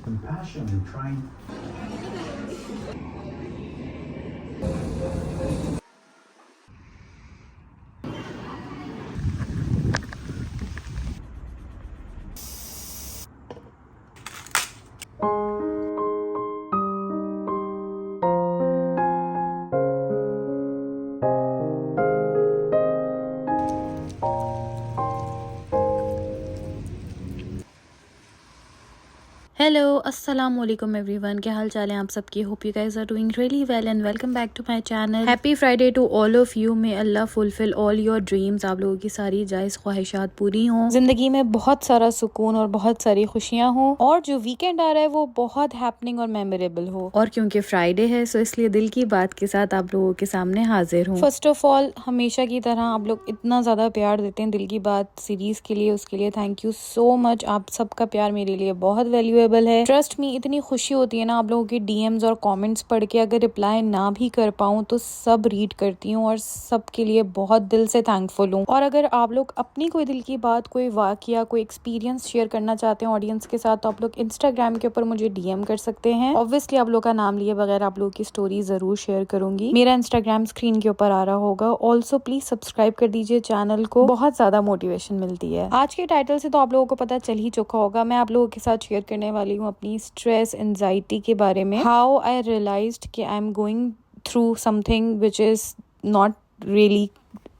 compassion and trying. Hello अस्सलाम वालेकुम everyone, क्या हाल चाल है आप सबके। Hope you guys are doing really well and welcome back to my channel. Happy Friday to all of you. May Allah fulfil all your dreams. आप लोगों की सारी जायज़ ख्वाहिशात पूरी हों, जिंदगी में बहुत सारा सुकून और बहुत सारी खुशियाँ हों, और जो वीकेंड आ रहा है वो बहुत हैपनिंग और मेमोरेबल हो। और क्योंकि फ्राइडे है सो इसलिए दिल की बात के साथ आप लोगों के सामने हाजिर हूँ। फर्स्ट ऑफ ऑल, हमेशा की तरह आप लोग इतना ज्यादा प्यार देते हैं दिल की बात सीरीज के लिए, उसके लिए थैंक यू सो मच। आप सबका प्यार मेरे लिए बहुत वैल्यूएबल है। ट्रस्ट मी, इतनी खुशी होती है ना आप लोगों की डीएम्स और कमेंट्स पढ़ के। अगर रिप्लाई ना भी कर पाऊँ तो सब रीड करती हूँ और सबके लिए बहुत दिल से थैंकफुल हूँ। और अगर आप लोग अपनी कोई दिल की बात, कोई वाकया, कोई एक्सपीरियंस शेयर करना चाहते हैं ऑडियंस के साथ, तो आप लोग इंस्टाग्राम के ऊपर मुझे डीएम कर सकते हैं। ऑब्वियसली आप लोग का नाम लिए बगैर आप लोगों की स्टोरी जरूर शेयर करूंगी। मेरा इंस्टाग्राम स्क्रीन के ऊपर आ रहा होगा। ऑल्सो प्लीज सब्सक्राइब कर दीजिए चैनल को, बहुत ज्यादा मोटिवेशन मिलती है। आज के टाइटल से तो आप लोगों को पता चल ही चुका होगा, मैं आप लोगों के साथ शेयर करने वाली हूँ अपनी स्ट्रेस एंजाइटी के बारे में। हाउ आई रियलाइज्ड कि I am going through something which is not really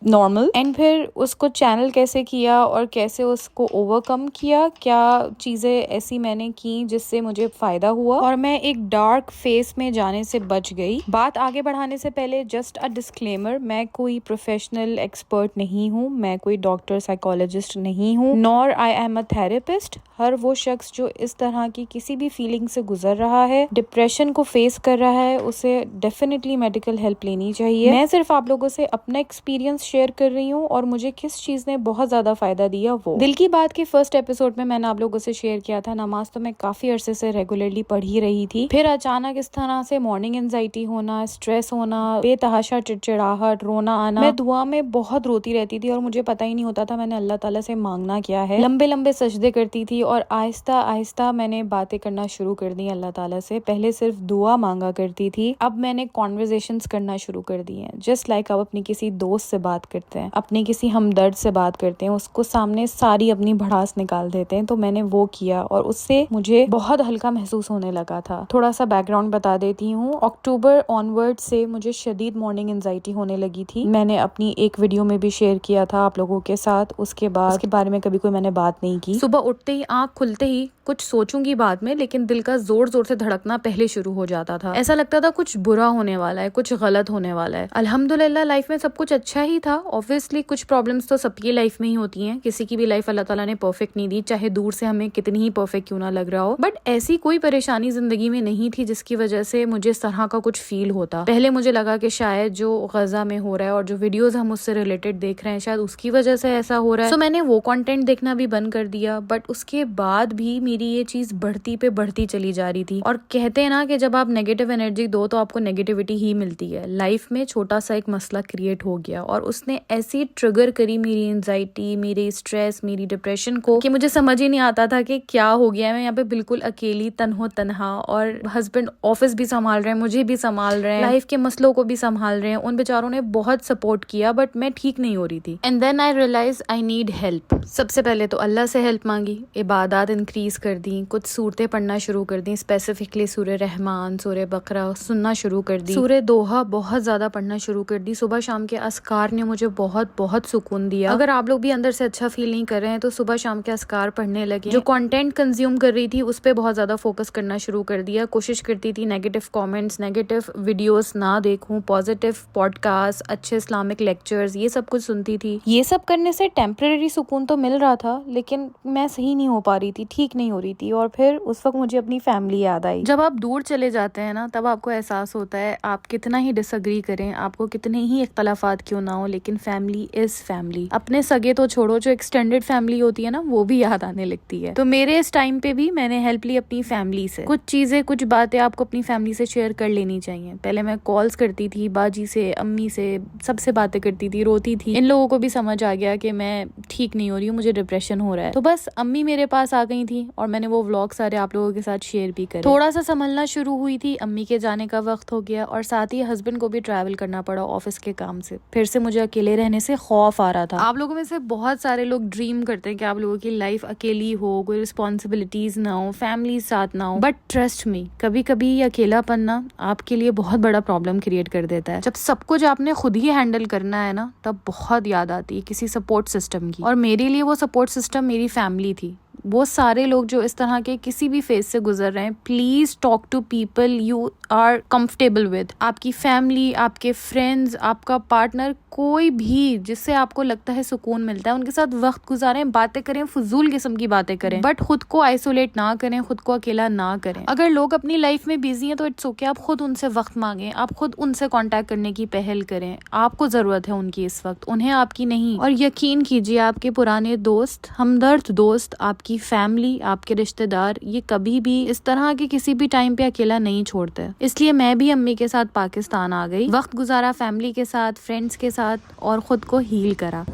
normal, and फिर उसको चैनल कैसे किया और कैसे उसको ओवरकम किया, क्या चीजें ऐसी मैंने की जिससे मुझे फायदा हुआ और मैं एक डार्क फेस में जाने से बच गई। बात आगे बढ़ाने से पहले जस्ट अ डिस्क्लेमर, मैं कोई प्रोफेशनल एक्सपर्ट नहीं हूँ, मैं कोई डॉक्टर साइकोलॉजिस्ट नहीं हूँ, nor I am a therapist. हर वो शख्स जो इस तरह की किसी भी फीलिंग से गुजर रहा है, डिप्रेशन को फेस कर रहा है, उसे डेफिनेटली मेडिकल हेल्प लेनी चाहिए। मैं सिर्फ आप लोगों से अपना एक्सपीरियंस शेयर कर रही हूँ और मुझे किस चीज ने बहुत ज्यादा फायदा दिया वो। दिल की बात के फर्स्ट एपिसोड में मैंने आप लोगों से शेयर किया था, नमाज तो मैं काफी अरसे से रेगुलरली पढ़ ही रही थी, फिर अचानक इस तरह से मॉर्निंग एंजाइटी होना, स्ट्रेस होना, बेतहाशा चिड़चिड़ाहट, रोना आना। मैं दुआ में बहुत रोती रहती थी और मुझे पता ही नहीं होता था मैंने अल्लाह ताला से मांगना क्या है। लंबे लंबे सजदे करती थी और आहिस्ता आहिस्ता मैंने बातें करना शुरू कर दी अल्लाह ताला से। पहले सिर्फ दुआ मांगा करती थी, अब मैंने कॉन्वर्सेशंस करना शुरू कर दी हैं। जस्ट लाइक आप अपनी किसी दोस्त से बात करते हैं, अपने किसी हमदर्द से बात करते हैं, उसको सामने सारी अपनी भड़ास निकाल देते हैं। तो मैंने वो किया और उससे मुझे बहुत हल्का महसूस होने लगा था। थोड़ा सा बैकग्राउंड बता देती हूँ। अक्टूबर ऑनवर्ड से मुझे शदीद मॉर्निंग एंजाइटी होने लगी थी। मैंने अपनी एक वीडियो में भी शेयर किया था आप लोगों के साथ। उसके बाद उसके बारे में कभी कोई मैंने बात नहीं की। सुबह उठते ही, आंख खुलते ही कुछ सोचूंगी बाद में, लेकिन दिल का जोर जोर से धड़कना पहले शुरू हो जाता था। ऐसा लगता था कुछ बुरा होने वाला है, कुछ गलत होने वाला है। अल्हम्दुलिल्लाह लाइफ में सब कुछ अच्छा ही था। ऑब्वियसली कुछ प्रॉब्लम्स तो सबकी लाइफ में ही होती हैं, किसी की भी लाइफ अल्लाह ताला ने परफेक्ट नहीं दी, चाहे दूर से हमें कितनी ही परफेक्ट क्यों ना लग रहा हो। बट ऐसी कोई परेशानी जिंदगी में नहीं थी जिसकी वजह से मुझे इस तरह का कुछ फील होता। पहले मुझे लगा कि शायद जो गजा में हो रहा है और जो वीडियोस हम उससे रिलेटेड देख रहे हैं शायद उसकी वजह से ऐसा हो रहा है। सो मैंने वो कंटेंट देखना भी बंद कर दिया। बट उसके बाद भी मेरी ये चीज बढ़ती पे बढ़ती चली जा रही थी। और कहते हैं ना कि जब आप नेगेटिव एनर्जी दो तो आपको नेगेटिविटी ही मिलती है। लाइफ में छोटा सा एक मसला क्रिएट हो गया और उसने ऐसी ट्रिगर करी मेरी एंजाइटी, मेरी स्ट्रेस, मेरी डिप्रेशन को कि मुझे समझ ही नहीं आता था कि क्या हो गया है। मैं यहाँ पे बिल्कुल अकेली, तन्हो तन्हा, और हस्बैंड ऑफिस भी संभाल रहे हैं, मुझे भी संभाल रहे हैं, लाइफ के मसलों को भी संभाल रहे हैं। उन बेचारों ने बहुत सपोर्ट किया बट मैं ठीक नहीं हो रही थी। And then I realise I need help. सबसे पहले तो अल्लाह से हेल्प मांगी, इबादत इंक्रीज कर दी, कुछ सूरतें पढ़ना शुरू कर दी, स्पेसिफिकली सूरह रहमान, सूरह बकरा सुनना शुरू कर दी, सूरह दोहा बहुत ज्यादा पढ़ना शुरू कर दी। सुबह शाम के अस्कार ने मुझे बहुत बहुत सुकून दिया। अगर आप लोग भी अंदर से अच्छा फील नहीं कर रहे हैं तो सुबह शाम के अस्कार पढ़ने लगे। जो कंटेंट कंज्यूम कर रही थी उस पर बहुत ज्यादा फोकस करना शुरू कर दिया। कोशिश करती थी नेगेटिव कमेंट्स, नेगेटिव वीडियोस ना देखूं, पॉजिटिव पॉडकास्ट, अच्छे इस्लामिक लेक्चर्स, ये सब कुछ सुनती थी। ये सब करने से टेम्परेरी सुकून तो मिल रहा था, लेकिन मैं सही नहीं हो पा रही थी, ठीक नहीं हो रही थी। और फिर उस वक्त मुझे अपनी फैमिली याद आई। जब आप दूर चले जाते हैं ना, तब आपको एहसास होता है आप कितना ही डिसएग्री करें, आपको कितने ही इख्तलाफात क्यों ना हो, लेकिन फैमिली इज फैमिली। अपने सगे तो छोड़ो, जो एक्सटेंडेड फैमिली होती है ना, वो भी याद आने लगती है। तो मेरे इस टाइम पे भी मैंने हेल्प ली अपनी फैमिली से। कुछ चीजें, कुछ बातें आपको अपनी फैमिली से शेयर कर लेनी चाहिए। पहले मैं कॉल्स करती थी, बाजी से, अम्मी से, सबसे बातें करती थी, रोती थी। इन लोगों को भी समझ आ गया कि मैं ठीक नहीं हो रही हूँ, मुझे डिप्रेशन हो रहा है। तो बस अम्मी मेरे पास आ गई थी और मैंने वो व्लॉग सारे आप लोगों के साथ शेयर भी करे। थोड़ा सा संभलना शुरू हुई थी, अम्मी के जाने का वक्त हो गया और साथ ही हस्बैंड को भी ट्रैवल करना पड़ा ऑफिस के काम से। फिर से मुझे अकेले रहने से खौफ आ रहा था। आप लोगों में से बहुत सारे लोग ड्रीम करते हैं कि आप लोगों की लाइफ अकेली हो, कोई रिस्पॉन्सिबिलिटीज ना हो, फैमिली साथ ना हो, बट ट्रस्ट मी, कभी कभी ये अकेलापन ना आपके लिए बहुत बड़ा प्रॉब्लम क्रिएट कर देता है। जब सब कुछ आपने खुद ही हैंडल करना है ना, तब बहुत याद आती है किसी सपोर्ट सिस्टम की। और मेरे लिए वो सपोर्ट सिस्टम मेरी फैमिली थी। वो सारे लोग जो इस तरह के किसी भी फेज से गुजर रहे हैं, please talk to people you are comfortable with. आपकी फैमिली, आपके फ्रेंड्स, आपका पार्टनर, कोई भी जिससे आपको लगता है सुकून मिलता है, उनके साथ वक्त गुजारें, बातें करें, फजूल किस्म की बातें करें, बट खुद को आइसोलेट ना करें, खुद को अकेला ना करें। अगर लोग अपनी लाइफ में बिजी हैं तो इट्स ओके, आप खुद उनसे वक्त मांगे, आप खुद उनसे कांटेक्ट करने की पहल करें। आपको जरूरत है उनकी इस वक्त, उन्हें आपकी नहीं। और यकीन कीजिए, आपके पुराने दोस्त, हमदर्द दोस्त, आपकी फैमिली, आपके रिश्तेदार, ये कभी भी इस तरह के किसी भी टाइम पे अकेला नहीं छोड़ते। इसलिए मैं भी अम्मी के साथ पाकिस्तान आ गई, वक्त गुजारा फैमिली के साथ, फ्रेंड्स के साथ, और खुद को हील करा।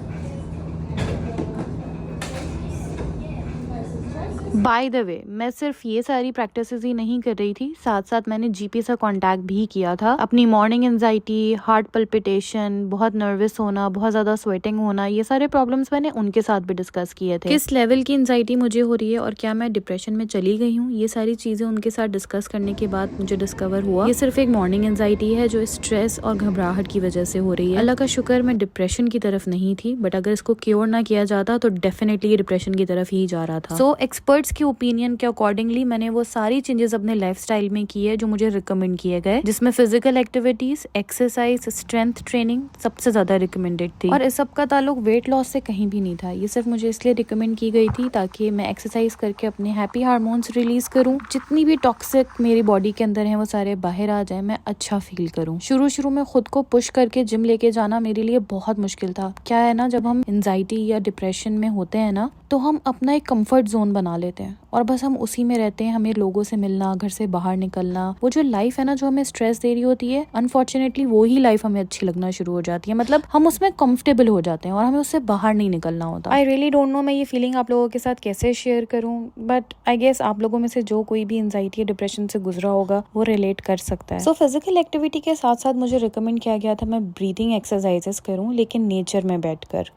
बाय द वे, मैं सिर्फ ये सारी प्रैक्टिसेस ही नहीं कर रही थी, साथ साथ मैंने जीपी से कांटेक्ट भी किया था। अपनी मॉर्निंग एंजाइटी, हार्ट पल्पिटेशन, बहुत नर्वस होना, बहुत ज्यादा स्वेटिंग होना, ये सारे प्रॉब्लम्स मैंने उनके साथ भी डिस्कस किए थे। किस लेवल की एंजाइटी मुझे हो रही है और क्या मैं डिप्रेशन में चली गई हूँ, ये सारी चीजें उनके साथ डिस्कस करने के बाद मुझे डिस्कवर हुआ ये सिर्फ एक मॉर्निंग एंजाइटी है जो स्ट्रेस और घबराहट की वजह से हो रही है। अल्लाह का शुक्र मैं डिप्रेशन की तरफ नहीं थी, बट अगर इसको क्योर ना किया जाता तो डेफिनेटली डिप्रेशन की तरफ ही जा रहा था। सो एक्सपर्ट्स के ओपिनियन के अकॉर्डिंगली मैंने वो सारी चेंजेस अपने लाइफस्टाइल में की है जो मुझे रिकमेंड किए गए, जिसमें physical activities, exercise, strength training सबसे ज्यादा रिकमेंडेड थी। और इस सब का ताल्लुक वेट लॉस से कहीं भी नहीं था। ये सिर्फ मुझे इसलिए रिकमेंड की गई थी ताकि मैं एक्सरसाइज करके अपने हैप्पी हार्मोन्स रिलीज करूं, जितनी भी टॉक्सिक मेरी बॉडी के अंदर है वो सारे बाहर आ जाए, मैं अच्छा फील करूं। शुरू में खुद को पुश करके जिम लेके जाना मेरे लिए बहुत मुश्किल था। क्या है ना, जब हम एंजाइटी या डिप्रेशन में होते हैं ना, तो हम अपना एक कंफर्ट जोन बना लेते हैं और बस हम उसी में रहते हैं। हमें लोगों से मिलना, घर से बाहर निकलना, वो जो लाइफ है ना जो हमें स्ट्रेस दे रही होती है, अनफॉर्चुनेटली वो ही लाइफ हमें अच्छी लगना शुरू हो जाती है। मतलब हम उसमें कंफर्टेबल हो जाते हैं और हमें उससे बाहर नहीं निकलना होता। आई रियली डोंट नो मैं ये फीलिंग आप लोगों के साथ कैसे शेयर करूं, बट आई गेस आप लोगों में से जो कोई भी एंजाइटी या डिप्रेशन से गुजरा होगा वो रिलेट कर सकता है। सो फिजिकल एक्टिविटी के साथ साथ मुझे रिकमेंड किया गया था मैं ब्रीथिंग एक्सरसाइजेस करूं, लेकिन नेचर में बैठकर।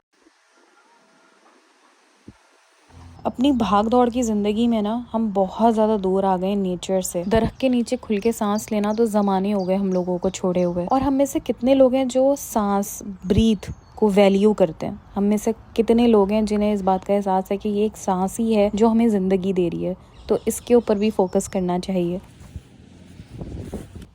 अपनी भाग दौड़ की जिंदगी में ना हम बहुत ज्यादा दूर आ गए नेचर से। दरख्त के नीचे खुल के सांस लेना तो जमाने हो गए हम लोगों को छोड़े हुए। और हम में से कितने लोग हैं जो सांस, ब्रीथ को वैल्यू करते हैं? हम में से कितने लोग हैं जिन्हें इस बात का एहसास है कि ये एक सांस ही है जो हमें जिंदगी दे रही है? तो इसके ऊपर भी फोकस करना चाहिए।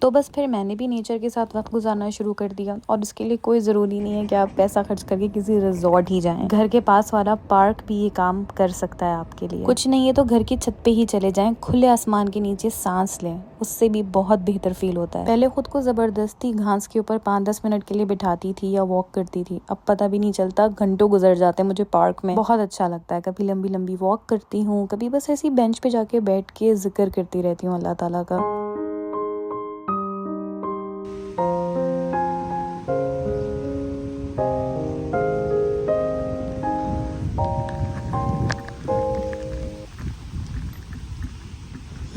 तो बस फिर मैंने भी नेचर के साथ वक्त गुजारना शुरू कर दिया। और इसके लिए कोई ज़रूरी नहीं है कि आप पैसा खर्च करके किसी रिजॉर्ट ही जाएं। घर के पास वाला पार्क भी ये काम कर सकता है आपके लिए। कुछ नहीं है तो घर की छत पे ही चले जाएं, खुले आसमान के नीचे सांस लें, उससे भी बहुत बेहतर फील होता है। पहले खुद को ज़बरदस्ती घास के ऊपर 5-10 मिनट के लिए बिठाती थी या वॉक करती थी। अब पता भी नहीं चलता, घंटों गुजर जाते हैं मुझे पार्क में। बहुत अच्छा लगता है। कभी लंबी लंबी वॉक करती हूँ, कभी बस ऐसी बेंच पे जाके बैठ के जिक्र करती रहती हूँ अल्लाह ताला का।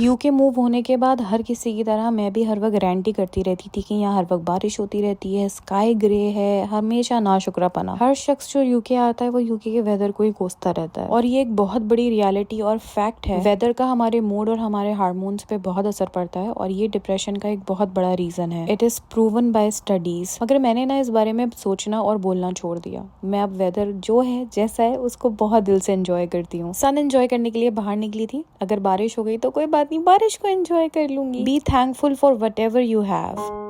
यूके मूव होने के बाद हर किसी की तरह मैं भी हर वक्त रेंट ही करती रहती थी कि यहाँ हर वक्त बारिश होती रहती है, स्काई ग्रे है, हमेशा नाशुक्रापना। हर शख्स जो यूके आता है वो यूके के वेदर को ही कोसता रहता है और ये एक बहुत बड़ी रियलिटी और फैक्ट है। वेदर का हमारे मूड और हमारे हार्मोन्स पे बहुत असर पड़ता है और ये डिप्रेशन का एक बहुत बड़ा रीजन है। It is proven by studies. मगर मैंने ना इस बारे में सोचना और बोलना छोड़ दिया। मैं अब वेदर जो है जैसा है उसको बहुत दिल से एंजॉय करती हूँ। सन एंजॉय करने के लिए बाहर निकली थी, अगर बारिश हो गई तो कोई बात नहीं, बारिश को एंजॉय कर लूंगी। Be thankful for what ever you have.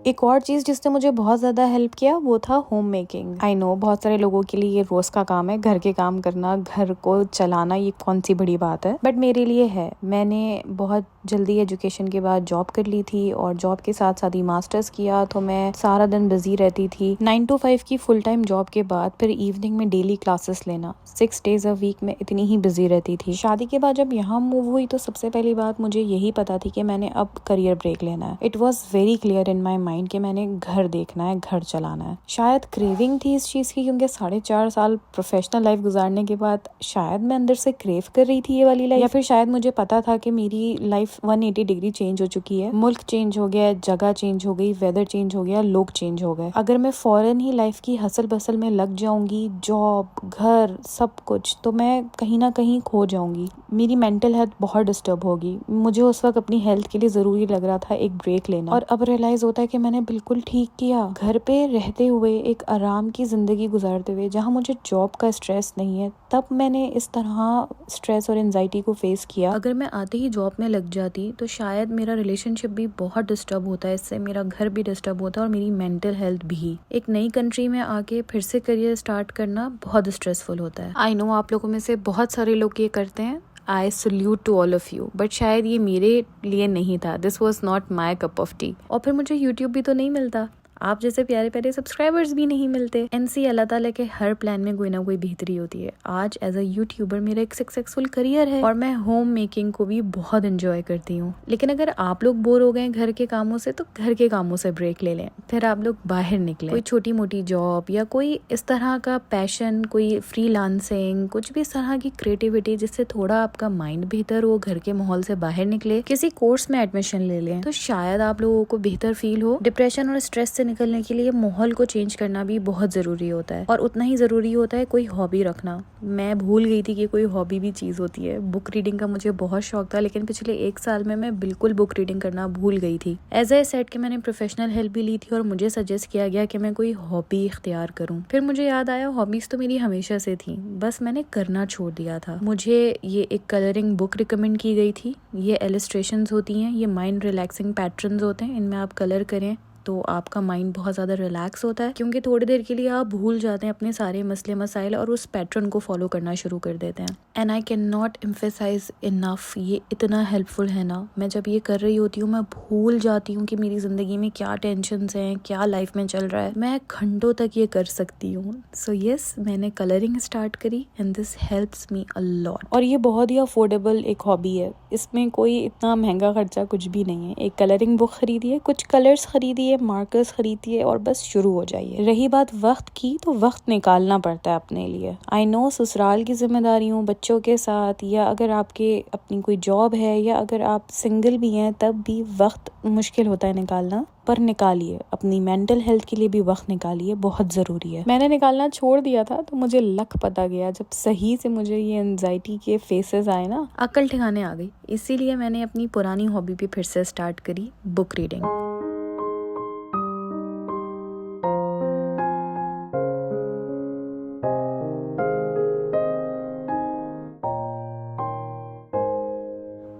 एक और चीज जिसने मुझे बहुत ज्यादा हेल्प किया वो था होम मेकिंग। आई नो बहुत सारे लोगों के लिए ये रोज का काम है, घर के काम करना, घर को चलाना, ये कौन सी बड़ी बात है, बट मेरे लिए है। मैंने बहुत जल्दी एजुकेशन के बाद जॉब कर ली थी और जॉब के साथ साथ ही मास्टर्स किया, तो मैं सारा दिन बिजी रहती थी। 9 to 5 की फुल टाइम जॉब के बाद फिर इवनिंग में डेली क्लासेस लेना, 6 days a week में इतनी ही बिजी रहती थी। शादी के बाद जब यहाँ मूव हुई तो सबसे पहली बात मुझे यही पता थी कि मैंने अब करियर ब्रेक लेना है। It was very clear in my mind कि मैंने घर देखना है, घर चलाना है। शायद क्रेविंग थी इस चीज की, क्योंकि 4.5 साल प्रोफेशनल लाइफ गुजारने के बाद शायद मैं अंदर से क्रेव कर रही थी ये वाली लाइफ, या फिर शायद मुझे पता था कि मेरी लाइफ 180 डिग्री चेंज हो चुकी है। मुल्क चेंज हो गया, जगह चेंज हो गई, वेदर चेंज हो गया, लोग चेंज हो गए। अगर मैं फौरन ही लाइफ की हसल बसल में लग जाऊंगी, जॉब, घर, सब कुछ, तो मैं कहीं ना कहीं खो जाऊंगी। मेरी मेंटल हेल्थ बहुत डिस्टर्ब होगी। मुझे उस वक्त अपनी हेल्थ के लिए जरूरी लग रहा था एक ब्रेक लेना, और अब रियलाइज होता है कि मैंने बिल्कुल ठीक किया। घर पे रहते हुए एक आराम की जिंदगी गुजारते हुए, जहाँ मुझे जॉब का स्ट्रेस नहीं है, तब मैंने इस तरह स्ट्रेस और एंजाइटी को फेस किया। अगर मैं आते ही जॉब में लग जाती तो शायद मेरा रिलेशनशिप भी बहुत डिस्टर्ब होता है, इससे मेरा घर भी डिस्टर्ब होता है और मेरी मेंटल हेल्थ भी। एक नई कंट्री में आके फिर से करियर स्टार्ट करना बहुत स्ट्रेसफुल होता है। आई नो आप लोगों में से बहुत सारे लोग ये करते हैं। I salute to all of you, but शायद ये मेरे लिए नहीं था। This was not my cup of tea. और फिर मुझे यूट्यूब भी तो नहीं मिलता, आप जैसे प्यारे प्यारे सब्सक्राइबर्स भी नहीं मिलते। एनसी अल्लाह ताला के हर प्लान में कोई ना कोई बेहतरी होती है। आज एज अ यूट्यूबर मेरा एक सक्सेसफुल करियर है और मैं होम मेकिंग को भी बहुत एंजॉय करती हूँ। लेकिन अगर आप लोग बोर हो गए घर के कामों से, तो घर के कामों से ब्रेक ले लें, फिर आप लोग बाहर निकलें। कोई छोटी मोटी जॉब या कोई इस तरह का पैशन, कोई फ्रीलांसिंग, कुछ भी इस तरह की क्रिएटिविटी जिससे थोड़ा आपका माइंड बेहतर हो, घर के माहौल से बाहर निकले, किसी कोर्स में एडमिशन ले लें, तो शायद आप लोगों को बेहतर फील हो। डिप्रेशन और स्ट्रेस से निकलने के लिए माहौल को चेंज करना भी बहुत जरूरी होता है, और उतना ही जरूरी होता है कोई हॉबी रखना। मैं भूल गई थी कि कोई हॉबी भी चीज होती है। बुक रीडिंग का मुझे बहुत शौक था, लेकिन पिछले 1 साल में मैं बिल्कुल बुक रीडिंग करना भूल गई थी। एज ए सेट कि मैंने प्रोफेशनल हेल्प भी ली थी और मुझे सजेस्ट किया गया कि मैं कोई हॉबी इख्तियार करूं। फिर मुझे याद आया हॉबीज तो मेरी हमेशा से थी, बस मैंने करना छोड़ दिया था। मुझे ये एक कलरिंग बुक रिकमेंड की गई थी। ये इलस्ट्रेशंस होती हैं, ये माइंड रिलैक्सिंग पैटर्न्स होते हैं, इनमें आप कलर करें तो आपका माइंड बहुत ज़्यादा रिलैक्स होता है, क्योंकि थोड़ी देर के लिए आप भूल जाते हैं अपने सारे मसले मसाइल और उस पैटर्न को फॉलो करना शुरू कर देते हैं। And I can not emphasise enough, ये इतना हेल्पफुल है ना। मैं जब ये कर रही होती हूँ मैं भूल जाती हूँ कि मेरी ज़िंदगी में क्या टेंशन्स हैं, क्या लाइफ में चल रहा है। मैं घंटों तक ये कर सकती हूँ। सो यस, मैंने कलरिंग स्टार्ट करी and this helps me a lot. और ये बहुत ही अफोर्डेबल एक हॉबी है, इसमें कोई इतना महंगा खर्चा कुछ भी नहीं है। एक कलरिंग बुक खरीदिए, कुछ कलर्स खरीदिए, मार्कर्स खरीदिए और बस शुरू हो जाइए। रही बात वक्त की, तो वक्त निकालना पड़ता है अपने लिए। आई नो ससुराल की जिम्मेदारियों, बच्चों के साथ, या अगर आपके अपनी कोई जॉब है, या अगर आप सिंगल भी हैं, तब भी वक्त मुश्किल होता है निकालना, पर निकालिए। अपनी मेंटल हेल्थ के लिए भी वक्त निकालिए, बहुत ज़रूरी है। मैंने निकालना छोड़ दिया था तो मुझे लक पता गया, जब सही से मुझे ये एंजाइटी के फेसेस आए ना, अकल ठिकाने आ गई। इसीलिए मैंने अपनी पुरानी हॉबी भी फिर से स्टार्ट करी, बुक रीडिंग।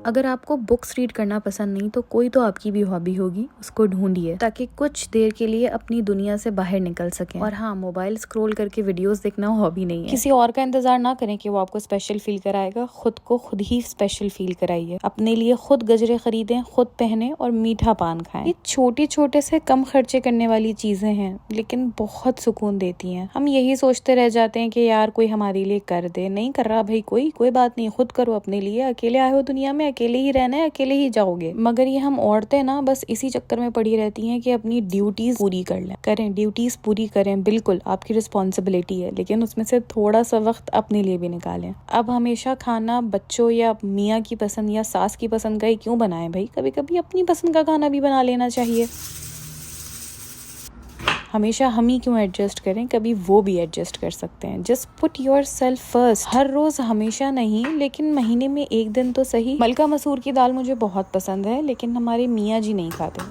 अगर आपको बुक्स रीड करना पसंद नहीं तो कोई तो आपकी भी हॉबी होगी, उसको ढूंढिए ताकि कुछ देर के लिए अपनी दुनिया से बाहर निकल सकें। और हाँ, मोबाइल स्क्रॉल करके वीडियोस देखना हॉबी नहीं है। किसी और का इंतजार ना करें कि वो आपको स्पेशल फील कराएगा, खुद को खुद ही स्पेशल फील कराइए। अपने लिए खुद गजरे खरीदें, खुद पहने और मीठा पान खाएं। ये छोटे छोटे से कम खर्चे करने वाली चीजें हैं, लेकिन बहुत सुकून देती हैं। हम यही सोचते रह जाते हैं कि यार कोई हमारे लिए कर दे। नहीं कर रहा भाई कोई बात नहीं, खुद करो अपने लिए। अकेले आए हो दुनिया में, अकेले ही रहना है, अकेले ही जाओगे। मगर ये हम औरतें ना बस इसी चक्कर में पड़ी रहती हैं कि अपनी ड्यूटीज पूरी कर लें। करें, ड्यूटीज पूरी करें, बिल्कुल आपकी रिस्पॉन्सिबिलिटी है, लेकिन उसमें से थोड़ा सा वक्त अपने लिए भी निकालें। अब हमेशा खाना बच्चों या मियाँ की पसंद या सास की पसंद का ही क्यों बनाएं भाई, कभी कभी अपनी पसंद का खाना भी बना लेना चाहिए। हमेशा हम ही क्यों एडजस्ट करें, कभी वो भी एडजस्ट कर सकते हैं। Just put yourself first. हर रोज हमेशा नहीं, लेकिन महीने में एक दिन तो सही। मलका मसूर की दाल मुझे बहुत पसंद है, लेकिन हमारे मियाँ जी नहीं खाते।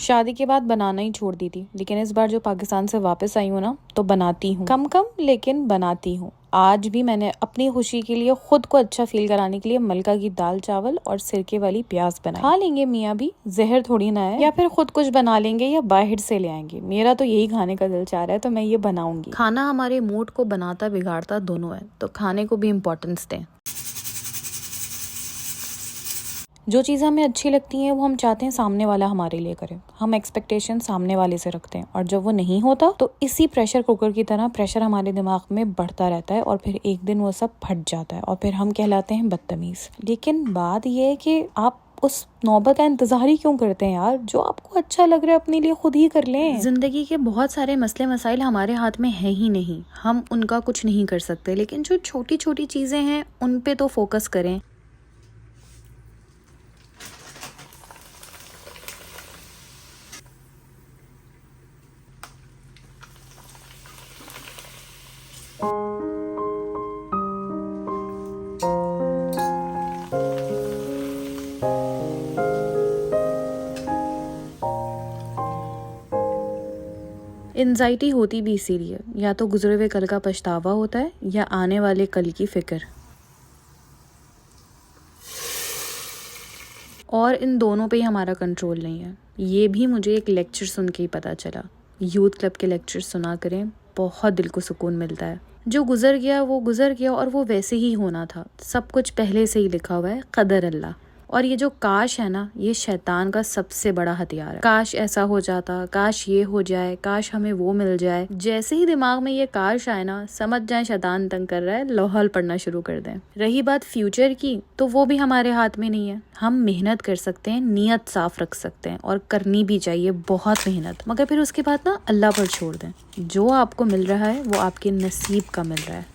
शादी के बाद बनाना ही छोड़ दी थी, लेकिन इस बार जो पाकिस्तान से वापस आई हूँ ना, तो बनाती हूँ, कम कम लेकिन बनाती हूँ। आज भी मैंने अपनी खुशी के लिए, खुद को अच्छा फील कराने के लिए मलका की दाल चावल और सिरके वाली प्याज बनाई। खा लेंगे मियाँ भी, जहर थोड़ी ना है। या फिर खुद कुछ बना लेंगे या बाहर से ले आएंगे। मेरा तो यही खाने का दिल चाह रहा है, तो मैं ये बनाऊंगी। खाना हमारे मूड को बनाता बिगाड़ता दोनों है, तो खाने को भी इम्पोर्टेंस दें। जो चीज़ें हमें अच्छी लगती हैं वो हम चाहते हैं सामने वाला हमारे लिए करे। हम एक्सपेक्टेशन सामने वाले से रखते हैं, और जब वो नहीं होता तो इसी प्रेशर कुकर की तरह प्रेशर हमारे दिमाग में बढ़ता रहता है, और फिर एक दिन वो सब फट जाता है और फिर हम कहलाते हैं बदतमीज। लेकिन बात यह है कि आप उस नौबत का इंतजार ही क्यों करते हैं यार? जो आपको अच्छा लग रहा है अपने लिए खुद ही कर लें। जिंदगी के बहुत सारे मसले मसाइल हमारे हाथ में है ही नहीं, हम उनका कुछ नहीं कर सकते, लेकिन जो छोटी छोटी चीजें हैं उन पे तो फोकस करें। एंजाइटी होती भी इसीलिए, या तो गुजरे हुए कल का पछतावा होता है या आने वाले कल की फिक्र, और इन दोनों पे ही हमारा कंट्रोल नहीं है। ये भी मुझे एक लेक्चर सुन के ही पता चला। यूथ क्लब के लेक्चर सुना करें, बहुत दिल को सुकून मिलता है। जो गुजर गया वो गुजर गया, और वो वैसे ही होना था। सब कुछ पहले से ही लिखा हुआ है, कदर अल्लाह। और ये जो काश है ना, ये शैतान का सबसे बड़ा हथियार है। काश ऐसा हो जाता, काश ये हो जाए, काश हमें वो मिल जाए। जैसे ही दिमाग में ये काश आए ना, समझ जाए शैतान तंग कर रहा है, लोहल पड़ना शुरू कर दें। रही बात फ्यूचर की, तो वो भी हमारे हाथ में नहीं है। हम मेहनत कर सकते हैं, नियत साफ रख सकते हैं, और करनी भी चाहिए बहुत मेहनत, मगर फिर उसके बाद ना अल्लाह पर छोड़ दें। जो आपको मिल रहा है वो आपके नसीब का मिल रहा है।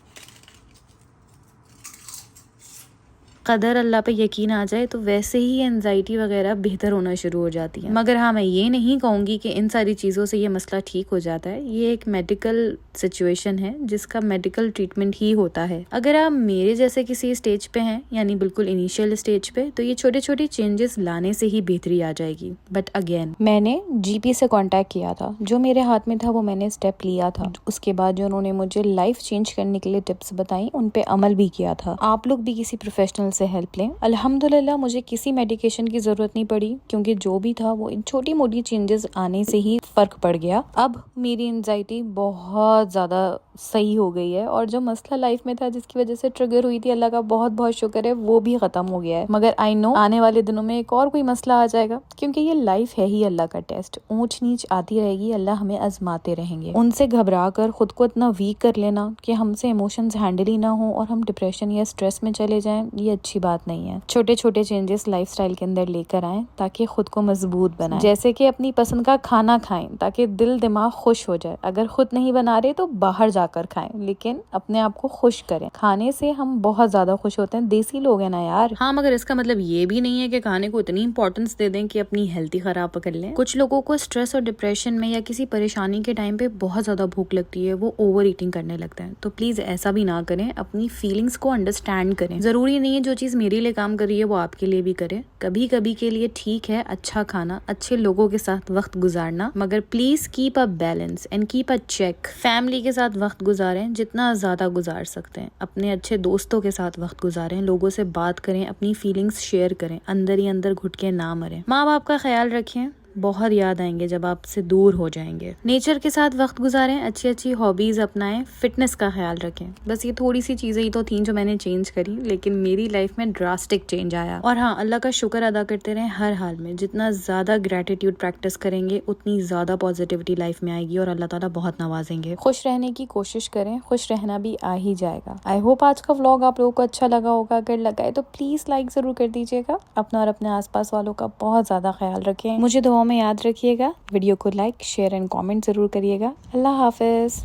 कदर अल्लाह पे यकीन आ जाए तो वैसे ही एंजाइटी वगैरह बेहतर होना शुरू हो जाती है। मगर हाँ, मैं ये नहीं कहूँगी कि इन सारी चीज़ों से ये मसला ठीक हो जाता है। ये एक मेडिकल सिचुएशन है जिसका मेडिकल ट्रीटमेंट ही होता है। अगर आप मेरे जैसे किसी स्टेज पे हैं, यानी बिल्कुल इनिशियल स्टेज पे, तो ये छोटे छोटे चेंजेस लाने से ही बेहतरी आ जाएगी। बट अगेन, मैंने जीपी से कॉन्टेक्ट किया था, जो मेरे हाथ में था वो मैंने स्टेप लिया था। उसके बाद जो उन्होंने मुझे लाइफ चेंज करने के लिए टिप्स बताई, उन पे अमल भी किया था। आप लोग भी किसी प्रोफेशनल से हेल्प लें। अल्हम्दुलिल्लाह मुझे किसी मेडिकेशन की जरूरत नहीं पड़ी, क्योंकि जो भी था वो इन छोटी मोटी चेंजेस आने से ही फर्क पड़ गया। अब मेरी एंजाइटी बहुत ज्यादा सही हो गई है, और जो मसला लाइफ में था जिसकी वजह से ट्रिगर हुई थी, अल्लाह का बहुत बहुत शुक्र है, वो भी खत्म हो गया है। मगर आई नो आने वाले दिनों में एक और कोई मसला आ जाएगा, क्योंकि ये लाइफ है ही अल्लाह का टेस्ट। ऊंच नीच आती रहेगी, अल्लाह हमें आजमाते रहेंगे। उनसे घबरा कर खुद को इतना वीक कर लेना कि हमसे इमोशंस हैंडल ही ना हो और हम डिप्रेशन या स्ट्रेस में चले जाएं, ये अच्छी बात नहीं है। छोटे छोटे चेंजेस लाइफस्टाइल के अंदर लेकर आएं, ताकि खुद को मजबूत बनाएं। जैसे कि अपनी पसंद का खाना खाएं, ताकि दिल दिमाग खुश हो जाए। अगर खुद नहीं बना रहे तो बाहर जाकर खाएं, लेकिन अपने आप को खुश करें। खाने से हम बहुत ज्यादा खुश होते हैं, देसी लोग हैं ना यार। हाँ, मगर इसका मतलब ये भी नहीं है कि खाने को इतनी इंपॉर्टेंस दे दें कि अपनी हेल्थ ही खराब कर लें। कुछ लोगों को स्ट्रेस और डिप्रेशन में या किसी परेशानी के टाइम पे बहुत ज्यादा भूख लगती है, वो ओवर ईटिंग करने लगते हैं। तो प्लीज ऐसा भी ना करें, अपनी फीलिंग्स को अंडरस्टैंड करें। जरूरी नहीं है जो चीज मेरे लिए काम कर रही है वो आपके लिए भी करे। कभी कभी के लिए ठीक है अच्छा खाना, अच्छे लोगों के साथ वक्त गुजारना, मगर please keep a balance and keep a check. Family के साथ वक्त गुजारें जितना ज्यादा गुजार सकते हैं। अपने अच्छे दोस्तों के साथ वक्त गुजारें, लोगों से बात करें, अपनी फीलिंग्स शेयर करें, अंदर ही अंदर घुट के ना मरें। माँ बाप का ख्याल रखें, बहुत याद आएंगे जब आपसे दूर हो जाएंगे। नेचर के साथ वक्त गुजारें, अच्छी अच्छी हॉबीज अपनाएं, फिटनेस का ख्याल रखें। बस ये थोड़ी सी चीजें ही तो थी जो मैंने चेंज करी, लेकिन मेरी लाइफ में ड्रास्टिक चेंज आया। और हाँ, अल्लाह का शुक्र अदा करते रहें हर हाल में। जितना ज्यादा ग्रेटिट्यूड प्रैक्टिस करेंगे उतनी ज्यादा पॉजिटिविटी लाइफ में आएगी, और अल्लाह ताला बहुत नवाजेंगे। खुश रहने की कोशिश करें, खुश रहना भी आ ही जाएगा। आई होप आज का व्लॉग आप लोगों को अच्छा लगा होगा। अगर लगा है तो प्लीज लाइक जरूर कर दीजिएगा। अपना और अपने आसपास वालों का बहुत ज्यादा ख्याल रखें। मुझे दुआ में याद रखिएगा। वीडियो को लाइक शेयर एंड कमेंट जरूर करिएगा। अल्लाह हाफिज।